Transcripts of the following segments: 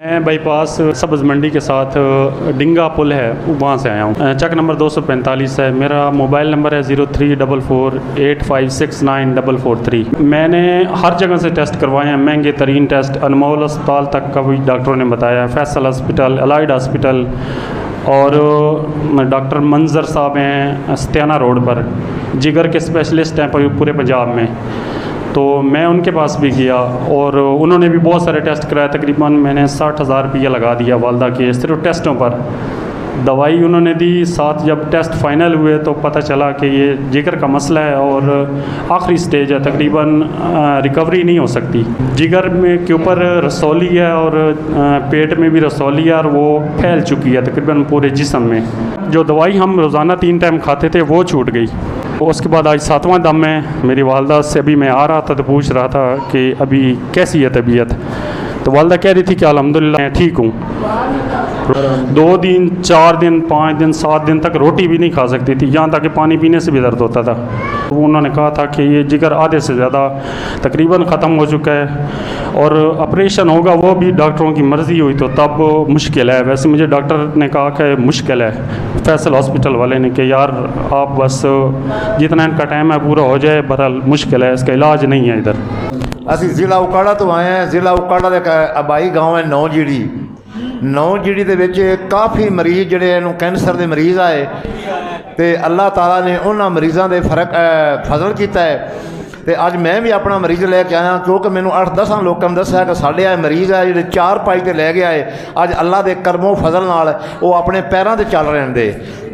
मैं बाईपास सब्ज़ मंडी के साथ डिंगा पुल है वहाँ से आया हूँ। चक नंबर 245 है। मेरा मोबाइल नंबर है 0344856943। मैंने हर जगह से टेस्ट करवाए हैं, महंगे तरीन टेस्ट। अनमोल अस्पताल तक का भी डॉक्टरों ने बताया, फैसल हॉस्पिटल, अलाइड हॉस्पिटल, और डॉक्टर मंजर साहब हैं सत्याना रोड पर, जिगर के स्पेशलिस्ट हैं पूरे पंजाब में। तो मैं उनके पास भी गया और उन्होंने भी बहुत सारे टेस्ट कराए। तकरीबन मैंने 60,000 रुपया लगा दिया वालदा के सिर्फ टेस्टों पर। दवाई उन्होंने दी, साथ जब टेस्ट फाइनल हुए तो पता चला कि ये जिगर का मसला है और आखिरी स्टेज है, तकरीबन रिकवरी नहीं हो सकती। जिगर में के ऊपर रसौली है और पेट में भी रसौली है और वो फैल चुकी है तकरीबन पूरे जिस्म में। जो दवाई हम रोज़ाना 3 टाइम खाते थे वो छूट गई। उसके बाद आज 7वां दम में मेरी वालदा से अभी मैं आ रहा था तो पूछ रहा था कि अभी कैसी है तबीयत, तो वालदा कह रही थी कि अल्हम्दुलिल्लाह मैं ठीक हूँ। 2 दिन, 4 दिन, 5 दिन, 7 दिन तक रोटी भी नहीं खा सकती थी, यहाँ तक कि पानी पीने से भी दर्द होता था। तो उन्होंने कहा था कि ये जिगर आधे से ज़्यादा तकरीबन ख़त्म हो चुका है और ऑपरेशन होगा वो भी डॉक्टरों की मर्ज़ी हुई तो तब मुश्किल है। वैसे मुझे डॉक्टर ने कहा कि मुश्किल है, फैसल हॉस्पिटल वाले ने, कि यार आप बस जितना इनका टाइम है पूरा हो जाए, बहरहाल मुश्किल है, इसका इलाज नहीं है इधर। असी ज़िला उकाड़ा तो आए हैं। ज़िला उकाड़ा का आबाई गाँव है नौ जीड़ी दे विच काफ़ी मरीज़ जिहड़े कैंसर के मरीज़ आए तो अल्लाह ताला ने उन्होंने मरीज़ों के फजल किया है। तो अज मैं भी अपना मरीज़ लैके आया, क्योंकि मैंने 8-10 लोगों ने दस्या कि साढ़े आए मरीज़ है जो 4 पाई ते लै गया है, अज अल्लाह के करमों फजल नाल वो अपने पैरों से चल रहे हैं।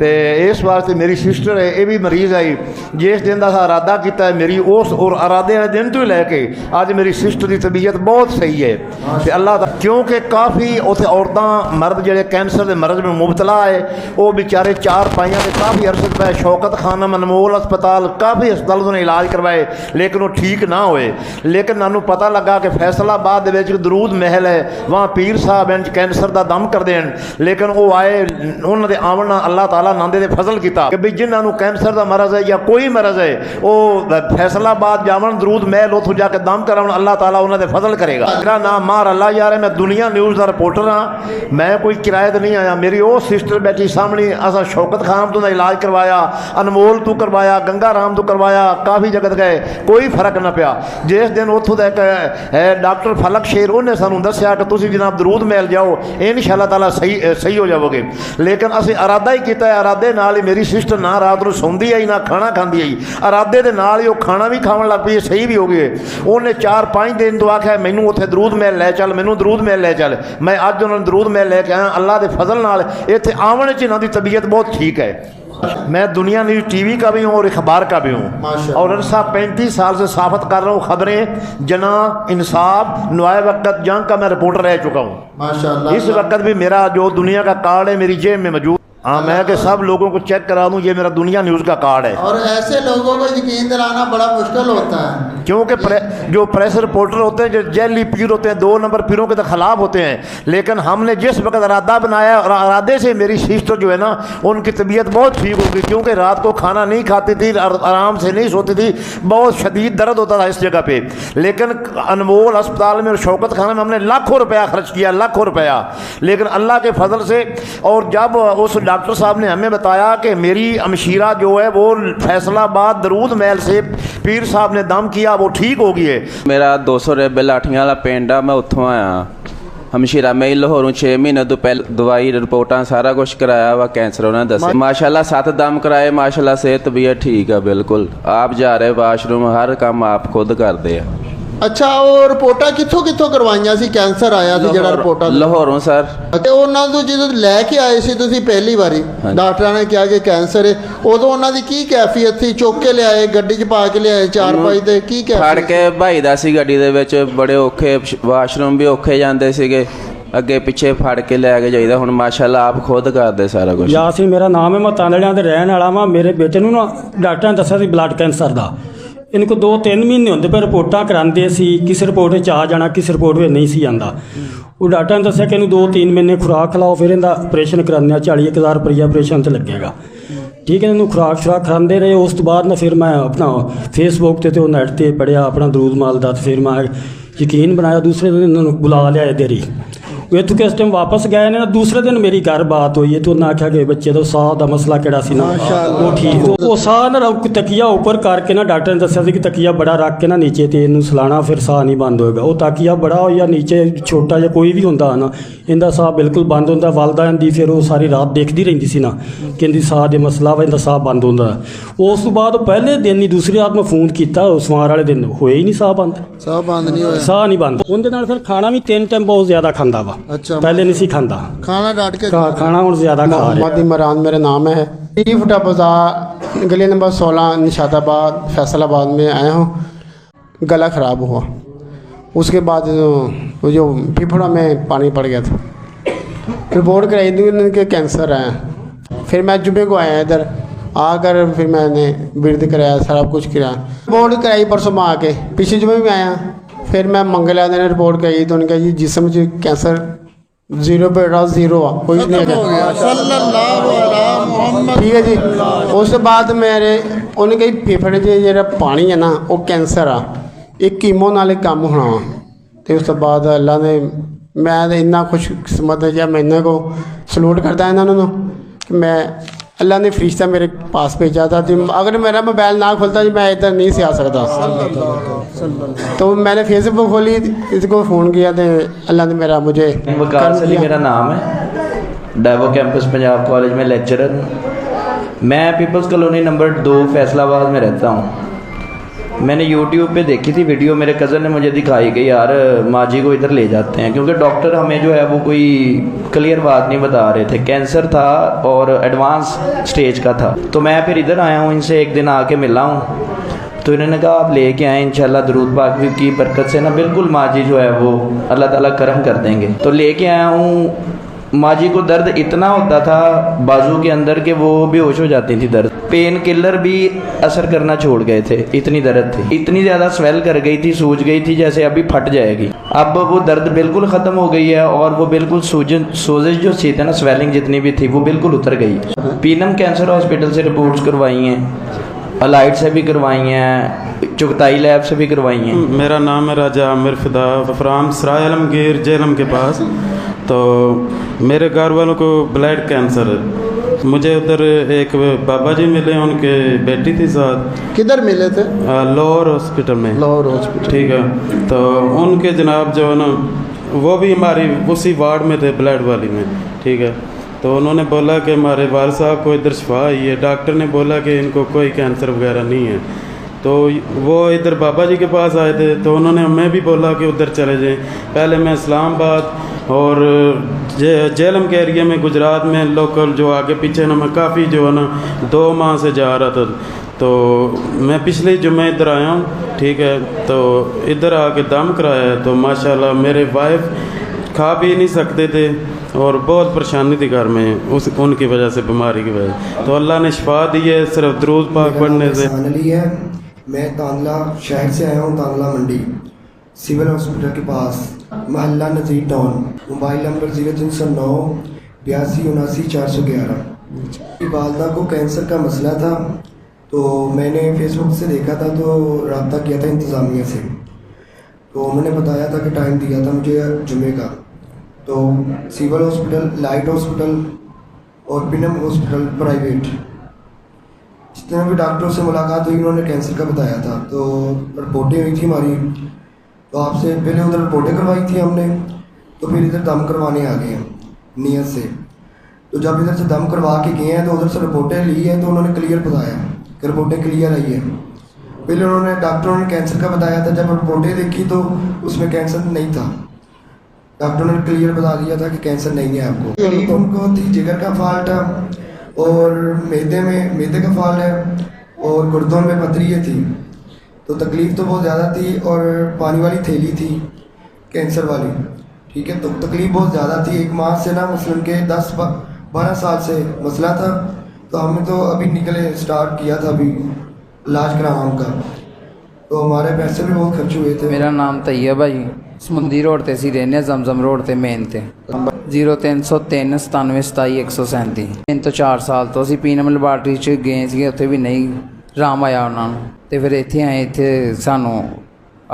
तो इस वास्ते मेरी सिस्टर है, ये भी मरीज़ आई, जिस दिन का इरादा किया है मेरी उस और इरादे वाले दिन तो ही लैके अज मेरी सिस्टर की तबीयत बहुत सही है। तो अल्लाह का, क्योंकि काफ़ी उत्थे औरतां मर्द जोड़े कैंसर के मरज में मुबतला है, वो बेचारे 4 पाइयां के काफ़ी अरसे पे शौकत खानम, अनमोल अस्पताल, काफ़ी अस्पताल उन्होंने इलाज करवाए लेकिन वो ठीक ना होए। लेकिन मैनू पता लगा कि फैसलाबाद के दरूद महल है, वहाँ पीर साहब इंज कैंसर का दम कर देन, लेकिन वो आए, उन्होंने आवन अल्लाह ताला नांदे दे फजल किया कि भाई जिन्होंने कैंसर का मरज है या कोई मरज है वो फैसलाबाद जावन दरूद महल उतों जाके दम करावन, अल्लाह ताला उन्होंने फजल करेगा। मेरा नाम मार अल्लाह यार है, मैं दुनिया न्यूज़ का रिपोर्टर हाँ, मैं कोई किराए तो नहीं आया। मेरी वो सिस्टर बैठी सामने, असा शौकत खान तो इलाज करवाया, अनमोल तो करवाया, गंगा राम तो करवाया, काफ़ी जगत गए, कोई फर्क ना पिया। जिस दिन उतों का एक डॉक्टर फलक शेर उन्हें सानू दस्या कि तुसीं जनाब दरूद महल जाओ, इंशाअल्लाह ताला सही हो जाओगे। लेकिन असीं इरादा ही किया, इरादे नाल ही मेरी सिस्टर ना रात को सौंदी आई ना खाना खाती आई, इरादे के नाल ही वो खाना भी खावन लग पई, सही भी हो गई। उन्हें 4-5 दिन तो आख्या मैनू उत्थे दरूद महल लै चल, मैनू दरूद महल लै चल। मैं अज उन्होंने दरूद महल लैके आया, अल्लाह के फजल नाल इत्थे आवन च इन्हां दी तबीयत बहुत ठीक है। मैं दुनिया न्यूज़ टीवी का भी हूँ और अखबार का भी हूँ और अरसा 35 साल से साफत कर रहा हूँ खबरें, जना, इंसाफ, नुआए वक्त जंग का मैं रिपोर्टर रह चुका हूँ माशाअल्लाह। इस वक्त भी मेरा जो दुनिया का कार्ड है मेरी जेब में मौजूद। हाँ, मैं कि सब लोगों को चेक करा दूँ, ये मेरा दुनिया न्यूज़ का कार्ड है। और ऐसे लोगों को यकीन दिलाना बड़ा मुश्किल होता है, क्योंकि जो प्रेस रिपोर्टर होते हैं, जो जैली पीर होते हैं, 2 नंबर पीरों के तो खिलाफ होते हैं। लेकिन हमने जिस वक्त इरादा बनाया और इरादे से मेरी सिस्टर जो है ना उनकी तबीयत बहुत ठीक हो गई, क्योंकि रात को खाना नहीं खाती थी, आराम से नहीं सोती थी, बहुत शदीद दर्द होता था इस जगह पे। लेकिन अनमोल अस्पताल में और शौकत खाना में हमने लाखों रुपया खर्च किया, लाखों रुपया। लेकिन अल्लाह के फजल से, और जब उस डॉक्टर साहब ने हमें बताया कि मेरी अमशीरा जो है वो फैसलाबाद दरूद महल से पीर साहब ने दम किया, वो ठीक हो गई है। मेरा 200 रेबे लाठियां वाला पिंड आ, मैं उत्थों आया हमशीरा में लाहौरों 6 महीने तो पहले दवाई रिपोर्टां सारा कुछ कराया वा, कैंसर उन्होंने दस माशाल्लाह 7 दम कराए, माशाल्लाह सेहत तबीयत ठीक है बिल्कुल। आप जा रहे वाशरूम, हर काम आप खुद करते हैं। अच्छा, वो रिपोर्टा कितों करवाइया सी? कैंसर आया सी जेड़ा रिपोर्टा लाहौरों सर। अच्छा, उन्होंने जो लैके आए सी तुसी पहली बारी, डॉक्टर ने कहा कि कैंसर है, उदों उन्होंने की कैफियत थी? चुक के लियाए, गड्डी च पा के लियाए 4 पाई ते की फड़ के भाई दा सी गड्डी दे विच, बड़े औखे वाशरूम भी औखे जांदे सीगे, अगे पिछे फड़ के लैके जाइदा। हुण माशाल्लाह आप खुद करदे सारा कुछ। यासीन मेरा नाम है, मैं तांदड़ियां दे रहन वाला वां। मेरे बेटे नूं ना डॉक्टर ने दस्सिया सी ब्लड कैंसर दा, इनको 2-3 महीने होंदे पे रिपोर्टां करांदे सी, किस रिपोर्ट च आ जाना, किस रिपोर्ट में नहीं सी आंदा। वो डॉक्टर ने दस्सिया कि इन्हूं 2-3 महीने खुराक खिलाओ, फिर इहदा ऑपरेशन कराने 40,000 रुपया ऑपरेशन ते लगेगा। ठीक है, इन्हूं खुराक शुराक खिलाते रहे। उस तो बाद ना फिर मैं अपना फेसबुक ते नैट ते पढ़िया अपना दरूद माल दा, फिर मैं यकीन बनाया। दूसरे दिन इन्होंने बुला लिया देरी, इतों किस टाइम वापस गए ने ना दूसरे दिन मेरी घर बात हुई है तो उन्हें आख्या कि बच्चे का साह का मसला किहड़ा सी ना वो ठीक वो साह ना तकिया उपर करके ना डॉक्टर ने दस्सिया कि तकिया बड़ा रख के ना नीचे तो इनू सलाना फिर साह नहीं बंद होएगा। वो तकिया बड़ा हो या नीचे छोटा या कोई भी होंदा ना इनका साह बिल्कुल बंद होंदा। वालदा इनकी फिर वो सारी रात देखती रहिंदी सी ना कि इनकी साह दे मसला वा इनका साह बंद होंदा। उस तो बाद पहले दिन ही दूसरी रात मैं फोन किया सोमवार वाले दिन होए ही नहीं साह बंद नहीं होया साह नहीं बंद। उनके नाल फिर खाना भी 3 टाइम बहुत ज़्यादा खांदा वा। अच्छा पहले नहीं सी खांदा खाना डाट के खाना हुण ज़्यादा खा रहा। मोहम्मद इमरान मेरा नाम है। फुटा बाज़ार गली नंबर 16 निशाताबाद फैसलाबाद में आया हूँ। गला ख़राब हुआ, उसके बाद वो जो फेफड़ा में पानी पड़ गया था, रिपोर्ट कराई थी कि कैंसर है। फिर मैं जुमे को आया इधर आकर फिर मैंने विरद कराया, सारा कुछ कराया। रिपोर्ट कराई परसों में आके, पिछले जुमे भी आया। फिर मैं मंगल दिन रिपोर्ट कराई तो उन्होंने कहा जी जिसम च कैंसर 0.0 कोई नहीं है। ठीक है जी। उस बाद मेरे उन्हें कही फेफड़े जो पानी है ना वो कैंसर आ, एक कीमो नाल काम होना। तो उस बाद अल्लाह ने मैं इन्ना खुश किस्मत है, मैं इन्हों को सलूट करता इन्होंने कि मैं अल्लाह ने फरिश्ता मेरे पास भेजा था। तो अगर मेरा मोबाइल ना खुलता जी मैं इधर नहीं से आ सकता। तो मैंने फेसबुक खोली, इसको फ़ोन किया तो अल्लाह ने मेरा मुझे वकास अली मेरा नाम है, डाइवो कैंपस पंजाब कॉलेज में लेक्चरर हूँ। मैं पीपल्स कॉलोनी नंबर 2 फैसलाबाद में रहता हूँ। मैंने YouTube पे देखी थी वीडियो, मेरे कज़न ने मुझे दिखाई कि यार माजी को इधर ले जाते हैं, क्योंकि डॉक्टर हमें जो है वो कोई क्लियर बात नहीं बता रहे थे। कैंसर था और एडवांस स्टेज का था। तो मैं फिर इधर आया हूँ, इनसे एक दिन आके मिला हूँ। तो इन्होंने कहा आप लेके आए, इंशाल्लाह दरूद पाक की बरकत से ना बिल्कुल माजी जो है वो अल्लाह ताला करम कर देंगे। तो लेके आया हूँ। माजी को दर्द इतना होता था बाजू के अंदर कि वो बेहोश हो जाती थी। दर्द पेन किलर भी असर करना छोड़ गए थे, इतनी दर्द थी, इतनी ज़्यादा स्वेल कर गई थी, सूज गई थी जैसे अभी फट जाएगी। अब वो दर्द बिल्कुल ख़त्म हो गई है और वो बिल्कुल सोजिश जो थी ना, स्वेलिंग जितनी भी थी वो बिल्कुल उतर गई। पीनम कैंसर हॉस्पिटल से रिपोर्ट्स करवाई हैं, अलाइट से भी करवाई हैं, चुगताई लैब से भी करवाई हैं। मेरा नाम है राजा आमिर फिदा, फ्राम सराय आलमगीर जेलम के पास। तो मेरे घर वालों को ब्लड कैंसर है। मुझे उधर एक बाबा जी मिले, उनके बेटी थी साथ। किधर मिले थे? लाहौर हॉस्पिटल में। लाहौर हॉस्पिटल, ठीक है। तो उनके जनाब जो है ना वो भी हमारी उसी वार्ड में थे, ब्लड वाली में। ठीक है। तो उन्होंने बोला कि हमारे वाल साहब को इधर शफा आई है। डॉक्टर ने बोला कि इनको कोई कैंसर वगैरह नहीं है। तो वो इधर बाबा जी के पास आए थे, तो उन्होंने हमें भी बोला कि उधर चले जाएं। पहले मैं इस्लामाबाद और जेलम के एरिया में, गुजरात में लोकल जो आगे पीछे ना, मैं काफ़ी जो है ना 2 माह से जा रहा था। तो मैं पिछले जुम्मे इधर आया हूँ। ठीक है। तो इधर आके दम कराया तो माशाल्लाह मेरे वाइफ खा भी नहीं सकते थे और बहुत परेशानी थी घर में उनकी वजह से, बीमारी की वजह। तो अल्लाह ने शिफा दी है सिर्फ दरूद पाक पढ़ने से। मैं तांदला शहर से आया हूँ, तांदला मंडी सिविल हॉस्पिटल के पास, मोहल्ला नज़ीर टाउन। Mobile number 0309 82 79 411। वालदा को कैंसर का मसला था, तो मैंने फेसबुक से देखा था तो रब्ता किया था इंतज़ामिया से। तो उन्होंने बताया था कि टाइम दिया था मुझे जुमे का। तो सिविल हॉस्पिटल, लाइट हॉस्पिटल और पिनम हॉस्पिटल प्राइवेट, जितने भी डॉक्टरों से मुलाकात हुई उन्होंने कैंसर का बताया था। तो रिपोर्टें हुई थी हमारी, तो आपसे पहले उधर रिपोर्टें करवाई थी हमने, तो फिर इधर दम करवाने आ गए हैं नीयत से। तो जब इधर से दम करवा के गए हैं तो उधर से रिपोर्टें ली हैं, तो उन्होंने क्लियर बताया कि रिपोर्टें क्लियर आई है। पहले उन्होंने डॉक्टरों ने कैंसर का बताया था, जब रिपोर्टें देखी तो उसमें कैंसर नहीं था। डॉक्टरों ने क्लियर बता दिया था कि कैंसर नहीं है आपको। उनको थी जिगर का फॉल्ट है और मैदे का फॉल्ट है और गुर्दों में पथरियाँ थी। तो तकलीफ़ तो बहुत ज़्यादा थी और पानी वाली थैली थी कैंसर वाली। ठीक है। तो तकलीफ़ बहुत ज़्यादा थी। 1 माह से ना मसलन के 10-12 साल से मसला था। तो हमने तो अभी स्टार्ट किया था अभी इलाज कराना उनका, तो हमारे पैसे भी बहुत खर्च हुए थे। मेरा नाम तैयब है जी, समुंदरी रोड ते असीं रहने, जमजम रोड ते मेन ते 0303 97 27 137। 3 ਤੋਂ 4 ਸਾਲ ਤੋਂ ਅਸੀਂ ਪੀਨਮ ਲੈਬਾਰਟਰੀ 'ਚ ਗਏ ਸੀਗੇ, ਉੱਥੇ ਵੀ ਨਹੀਂ ਆਰਾਮ ਆਇਆ ਉਹਨਾਂ ਨੂੰ। ਤੇ ਫਿਰ ਇੱਥੇ ਆਏ, ਇੱਥੇ ਸਾਨੂੰ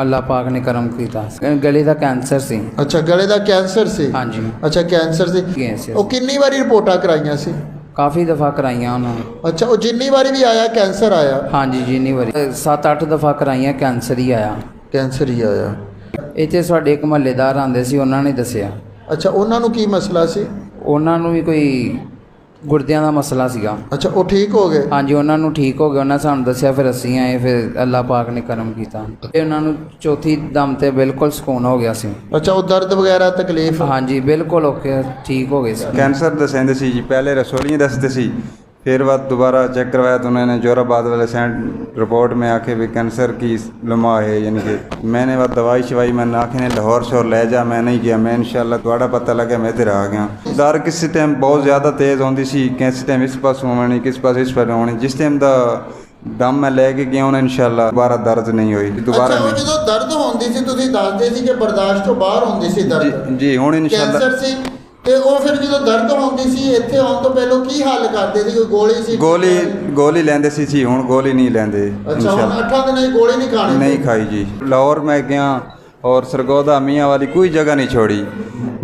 ਅੱਲਾਹ ਪਾਕ ਨੇ ਕਰਮ ਕੀਤਾ ਗਲੇ ਦਾ ਕੈਂਸਰ ਸੀ ਅੱਛਾ ਗਲੇ ਦਾ ਕੈਂਸਰ ਸੀ ਹਾਂਜੀ ਅੱਛਾ ਕੈਂਸਰ ਸੀ ਕੈਂਸਰ ਉਹ ਕਿੰਨੀ ਵਾਰੀ ਰਿਪੋਰਟਾਂ ਕਰਾਈਆਂ ਸੀ ਕਾਫੀ ਦਫਾ ਕਰਾਈਆਂ ਉਹਨਾਂ ਨੇ ਅੱਛਾ ਉਹ ਜਿੰਨੀ ਵਾਰੀ ਵੀ ਆਇਆ ਕੈਂਸਰ ਆਇਆ ਹਾਂਜੀ ਜਿੰਨੀ ਵਾਰੀ 7-8 ਦਫਾ ਕਰਾਈਆਂ ਕੈਂਸਰ ਹੀ ਆਇਆ ਕੈਂਸਰ ਹੀ ਆਇਆ ਇੱਥੇ ਸਾਡੇ ਇੱਕ ਮਹੱਲੇਦਾਰ ਆਂਦੇ ਸੀ ਉਹਨਾਂ ਨੇ ਦੱਸਿਆ ਅੱਛਾ ਉਹਨਾਂ ਨੂੰ ਕੀ ਮਸਲਾ ਸੀ ਉਹਨਾਂ ਨੂੰ ਵੀ ਕੋਈ ਗੁਰਦਿਆਂ ਦਾ ਮਸਲਾ ਸੀਗਾ ਅੱਛਾ ਉਹ ਠੀਕ ਹੋ ਗਏ ਹਾਂਜੀ ਉਹਨਾਂ ਨੂੰ ਠੀਕ ਹੋ ਗਿਆ ਉਹਨਾਂ ਸਾਨੂੰ ਦੱਸਿਆ ਫਿਰ ਅਸੀਂ ਆਏ ਫਿਰ ਅੱਲਾਹ ਪਾਕ ਨੇ ਕਰਮ ਕੀਤਾ ਤੇ ਉਹਨਾਂ ਨੂੰ ਚੌਥੀ ਦਮ ਤੇ ਬਿਲਕੁਲ ਸਕੂਨ ਹੋ ਗਿਆ ਸੀ ਅੱਛਾ ਉਹ ਦਰਦ ਵਗੈਰਾ ਤਕਲੀਫ ਹਾਂਜੀ ਬਿਲकुल ਓਕੇ ठीक हो गए सी कैंसर दसेंदे सी जी पहले रसोलियाँ दसते सी फिर बाद दोबारा चेक करवाया तो उन्होंने जोराबाद वाले सेंट रिपोर्ट में आके भी कैंसर की लम्हा है यानी कि मैंने बाद दवाई शवाई मैंने आखे ने लाहौर शोर ले जा मैं नहीं गया मैं इंशाल्लाह थोड़ा पता लगे मैं इधर आ गया दर किस टाइम बहुत ज़्यादा तेज़ होती सी किस टाइम इस पास होनी किस पास इस पास होनी जिस टाइम दा दम मैं लेके गया हूँ इंशाल्लाह दोबारा दर्द नहीं हुई दोबारा ਅੱਛਾ ਉਹ ਜਦੋਂ ਦਰਦ ਹੁੰਦੀ ਸੀ ਤੁਸੀਂ ਦੱਸਦੇ ਸੀ ਕਿ ਬਰਦਾਸ਼ਤ ਤੋਂ ਬਾਹਰ ਹੁੰਦੀ ਸੀ ਦਰਦ जी हुण इंशाल्लाह ਕੈਂਸਰ ਸੀ ਤੇ ਉਹ ਫਿਰ ਜਦੋਂ ਦਰਦ ਹੁੰਦੀ ਸੀ ਇੱਥੇ ਆਉਣ ਤੋਂ ਪਹਿਲਾਂ ਕੀ ਹੱਲ ਕਰਦੇ ਸੀ ਕੋਈ ਗੋਲੀ ਸੀ गोली लेंदे सी हुण गोली नहीं लेंदे ਅੱਛਾ ਹੁਣ 8 ਦਿਨਾਂ ਦੀ ਗੋਲੀ ਨਹੀਂ ਖਾਣੀ नहीं खाई जी लाहौर में गया और सरगोदा मियाँ वाली कोई जगह नहीं छोड़ी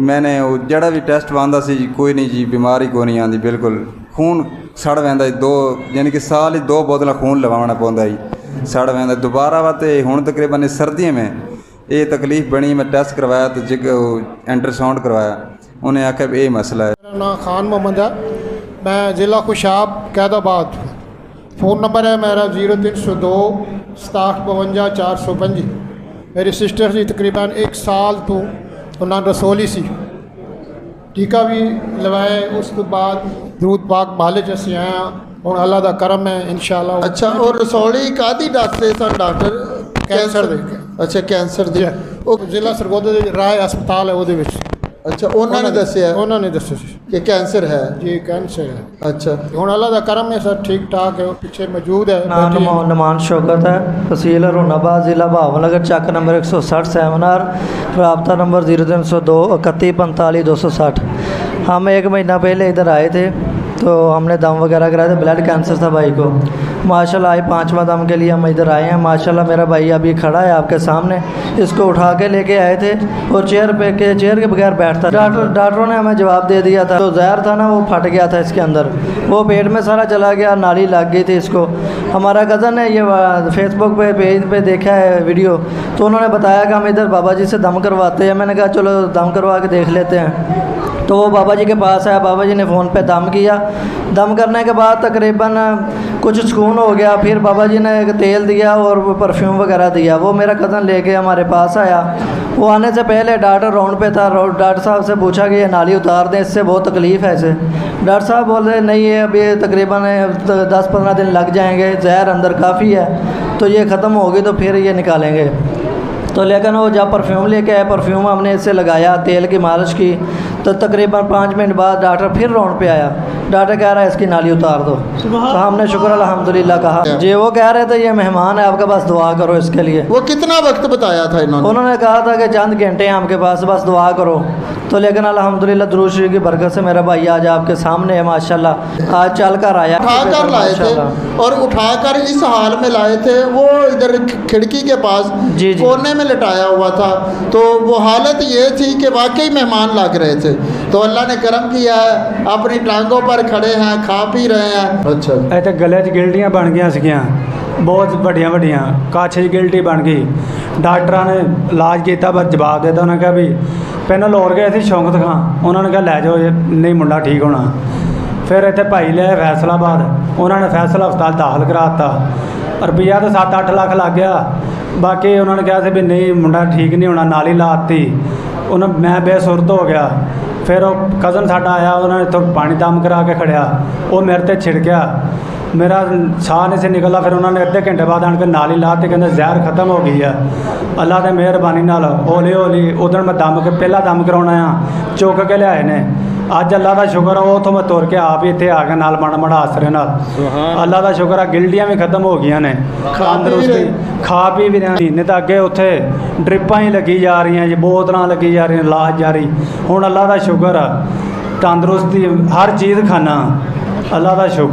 मैंने वो जड़ा भी टेस्ट पाँदा सी कोई नहीं जी बीमारी को नहीं आती बिल्कुल खून सड़ वैंदा दो यानी कि साल ही 2 बोतल खून लवाना पौंदा जी सड़ वैंदा दोबारा वा ते हुण तकरीबन सर्दियों में ये तकलीफ बनी मैं टेस्ट करवाया तो अल्ट्रासाउंड करवाया उन्हें आख्या भी ये मसला है मेरा नाम खान मोहम्मद है मैं ज़िला खुशाब कैदाबाद फ़ोन नंबर है मेरा 0302 6752 405 मेरी सिस्टर जी तकरीबन 1 साल तो उन्होंने रसोली सी टीका भी लवाए उसके बाद दूध पाक महल च असीं आए हूँ अल्लाह का करम है इंशाल्लाह ਅੱਛਾ ਉਹ ਰਸੌਲੀ ਕਾਦੀ ਦੱਸਦੇ ਸਨ ਡਾਕਟਰ कैंसर दे ਅੱਛਾ ਕੈਂਸਰ ਦੀ ਉਹ ਜ਼ਿਲ੍ਹਾ ਸਰਗੋਦਾ ਦੇ ਰਾਏ ਹਸਪਤਾਲ ਹੈ ਉਹਦੇ ਵਿੱਚ ਅੱਛਾ ਉਹਨਾਂ ਨੇ ਦੱਸਿਆ ਉਹਨਾਂ ਨੇ ਦੱਸਿਆ ਸੀ ਕਿ ਕੈਂਸਰ ਹੈ ਜੀ कैंसर है ਅੱਛਾ ਹੁਣ ਅੱਲਾह ਦਾ ਕਰਮ है सर ठीक ठाक है वो पीछे मौजूद है नाम नमान शौकत है तहसील रोनाबाद ज़िला भावनगर चक नंबर 160 सेमिनार रबता नंबर 0302 31 45 260। हम 1 महीना पहले इधर आए थे तो हमने दम वगैरह कराया था ब्लड कैंसर था भाई को माशाल्लाह आज 5वां दम के लिए हम इधर आए हैं माशाल्लाह मेरा भाई अभी खड़ा है आपके सामने इसको उठा के लेके आए थे और चेयर के बगैर बैठता डॉक्टरों ने हमें जवाब दे दिया था तो जहर था ना वो फट गया था इसके अंदर वो पेट में सारा चला गया नाली लग गई थी इसको हमारा कज़न ने ये फेसबुक पे पेज पे देखा है वीडियो तो उन्होंने बताया कि हम इधर बाबा जी से दम करवाते हैं मैंने कहा चलो दम करवा के देख लेते हैं तो वो बाबा जी के पास आया बाबा जी ने फ़ोन पे दम किया दम करने के बाद तकरीबन कुछ सुकून हो गया फिर बाबा जी ने एक तेल दिया और परफ्यूम वगैरह दिया वो मेरा कज़न लेके हमारे पास आया वो आने से पहले डॉक्टर राउंड पे था डॉक्टर साहब से पूछा कि ये नाली उतार दें इससे बहुत तकलीफ़ है इसे डॉक्टर साहब बोल रहे नहीं ये अभी तकरीबन 10-15 दिन लग जाएंगे जहर अंदर काफ़ी है तो ये ख़त्म होगी तो फिर ये निकालेंगे तो लेकिन वो जब परफ्यूम लेके आए परफ्यूम हमने इससे लगाया तेल की मालिश की तो तकरीबन 5 मिनट बाद डॉक्टर फिर राउंड पे आया डॉक्टर कह रहा है इसकी नाली उतार दो तो हमने शुक्र अल्हम्दुलिल्लाह कहा जी वो कह रहे थे ये मेहमान है आपके पास दुआ करो इसके लिए वो कितना वक्त बताया था इन्होंने उन्होंने कहा था कि चंद घंटे हैं आपके पास बस दुआ करो तो लेकिन अल्हम्दुलिल्लाह दुरूद शरीफ की बरकत से मेरा भाई आज आपके सामने है माशाल्लाह आज चल कर आया उठा कर लाए थे और उठा कर इस हाल में लाए थे वो इधर खिड़की के पास कोने में लिटाया हुआ था तो वो हालत ये थी कि वाकई मेहमान लग रहे थे तो अल्लाह ने करम किया है अपनी टांगों पर खड़े हैं खा पी रहे हैं अच्छा ਇੱਥੇ ਗਲੇ 'ਚ ਗਿਲਟੀਆਂ ਬਣ ਗਈਆਂ ਸੀਗੀਆਂ ਬਹੁਤ ਵੱਡੀਆਂ ਵੱਡੀਆਂ ਕੱਛ 'ਚ ਗਿਲਟੀ ਬਣ ਗਈ ਡਾਕਟਰਾਂ ਨੇ ਇਲਾਜ ਕੀਤਾ ਪਰ ਜਵਾਬ ਦੇ ਦਿੱਤਾ ਉਹਨਾਂ ਕਿਹਾ ਵੀ ਪਹਿਲਾਂ ਲੋਰ ਗਏ ਸੀ ਸ਼ੌਂਕਤ ਖਾਂ ਉਹਨਾਂ ਨੇ ਕਿਹਾ ਲੈ ਜਾਓ ਨਹੀਂ ਮੁੰਡਾ ਠੀਕ ਹੋਣਾ ਫਿਰ ਇੱਥੇ ਭਾਈ ਲਿਆਏ ਫੈਸਲਾਬਾਦ ਉਹਨਾਂ ਨੇ ਫੈਸਲਾ ਹਸਪਤਾਲ ਦਾਖਲ ਕਰਾ ਦਿੱਤਾ ਰੁਪਈਆ ਤਾਂ 7-8 ਲੱਖ ਲੱਗ ਗਿਆ ਬਾਕੀ ਉਹਨਾਂ ਨੇ ਕਿਹਾ ਸੀ ਵੀ ਨਹੀਂ ਮੁੰਡਾ ਠੀਕ ਨਹੀਂ ਹੋਣਾ ਨਾਲੀ ਲਾਤੀ ਉਹਨਾਂ ਮੈਂ ਬੇਸੁਰਤ ਹੋ ਗਿਆ ਫਿਰ ਉਹ ਕਜ਼ਨ ਸਾਡਾ ਆਇਆ ਉਹਨਾਂ ਨੇ ਇੱਥੋਂ ਪਾਣੀ ਦਮ ਕਰਾ ਕੇ ਖੜਿਆ ਉਹ ਮੇਰੇ ਤੇ ਛਿੜਕਿਆ मेरा साह नहीं से निकला फिर उन्होंने अद्धे घंटे बाद आन के नाली ला के कहते जहर खत्म हो गई है अल्लाह की मेहरबानी नाल हौली हौली उधर मैं दम के पहला दम कराना आ चुक के लियाए ने अज अल्लाह का शुक्र है उतों मैं तुर के आप ही इतने आ गया नाल माड़ा माड़ा आसरे नाल अल्लाह का शुक्र है गिल्टियाँ भी खत्म हो गई ने तंदरुस्ती खा पी भी रहे नहीं तो अगे उत्थे ड्रिपां ही लगी जा रही जी बोतल लगी जा रही इलाज जारी हुण अल्लाह का शुक्र है तंदरुस्ती हर चीज़ खाना अल्लाह का शुक्र